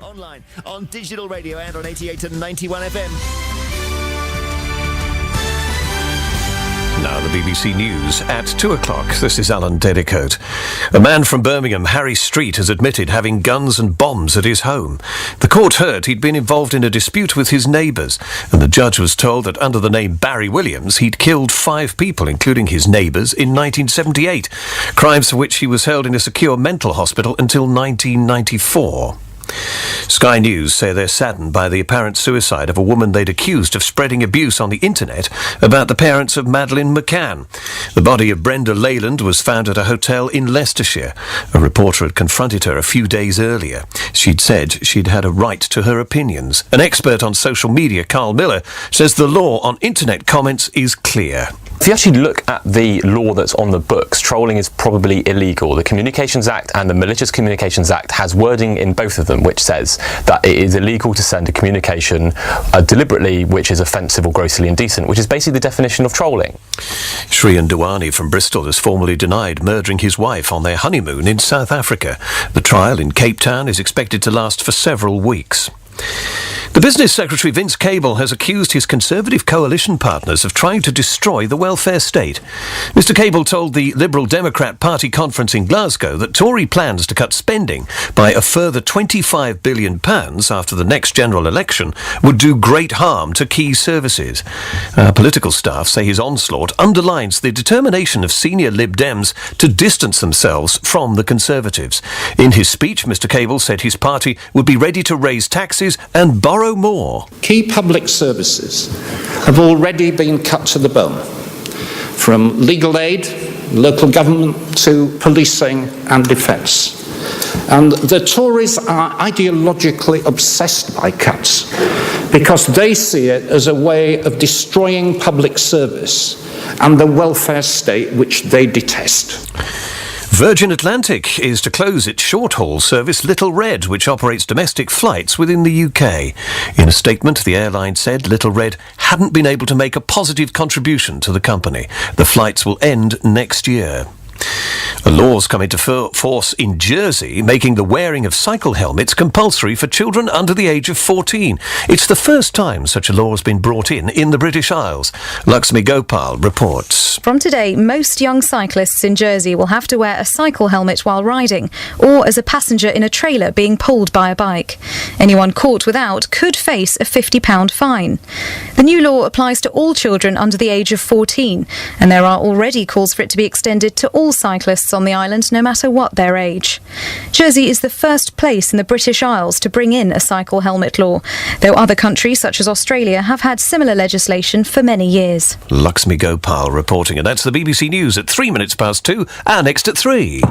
Online, on digital radio and on 88 and 91 FM. Now the BBC News at 2 o'clock. This is Alan Dedicoat. A man from Birmingham, Harry Street, has admitted having guns and bombs at his home. The court heard he'd been involved in a dispute with his neighbours, and the judge was told that under the name Barry Williams, he'd killed 5 people, including his neighbours, in 1978, crimes for which he was held in a secure mental hospital until 1994. Sky News say they're saddened by the apparent suicide of a woman they'd accused of spreading abuse on the internet about the parents of Madeleine McCann. The body of Brenda Leyland was found at a hotel in Leicestershire. A reporter had confronted her a few days earlier. She'd said she'd had a right to her opinions. An expert on social media, Carl Miller, says the law on internet comments is clear. If you actually look at the law that's on the books, trolling is probably illegal. The Communications Act and the Malicious Communications Act has wording in both of them which says that it is illegal to send a communication deliberately which is offensive or grossly indecent, which is basically the definition of trolling. Shree Ndwani from Bristol has formally denied murdering his wife on their honeymoon in South Africa. The trial in Cape Town is expected to last for several weeks. The Business Secretary Vince Cable has accused his Conservative coalition partners of trying to destroy the welfare state. Mr Cable told the Liberal Democrat Party conference in Glasgow that Tory plans to cut spending by a further £25 billion after the next general election would do great harm to key services. Political staff say his onslaught underlines the determination of senior Lib Dems to distance themselves from the Conservatives. In his speech, Mr Cable said his party would be ready to raise taxes and borrow more. Key public services have already been cut to the bone, from legal aid, local government to policing and defence. And the Tories are ideologically obsessed by cuts because they see it as a way of destroying public service and the welfare state which they detest. Virgin Atlantic is to close its short-haul service Little Red, which operates domestic flights within the UK. In a statement, the airline said Little Red hadn't been able to make a positive contribution to the company. The flights will end next year. A law's come into force in Jersey, making the wearing of cycle helmets compulsory for children under the age of 14. It's the first time such a law has been brought in the British Isles. Lakshmi Gopal reports. From today, most young cyclists in Jersey will have to wear a cycle helmet while riding, or as a passenger in a trailer being pulled by a bike. Anyone caught without could face a £50 fine. The new law applies to all children under the age of 14, and there are already calls for it to be extended to all cyclists on the island, no matter what their age. Jersey is the first place in the British Isles to bring in a cycle helmet law, though other countries such as Australia have had similar legislation for many years. Lakshmi Gopal reporting, and that's the BBC News at 2 minutes past, our next at 3.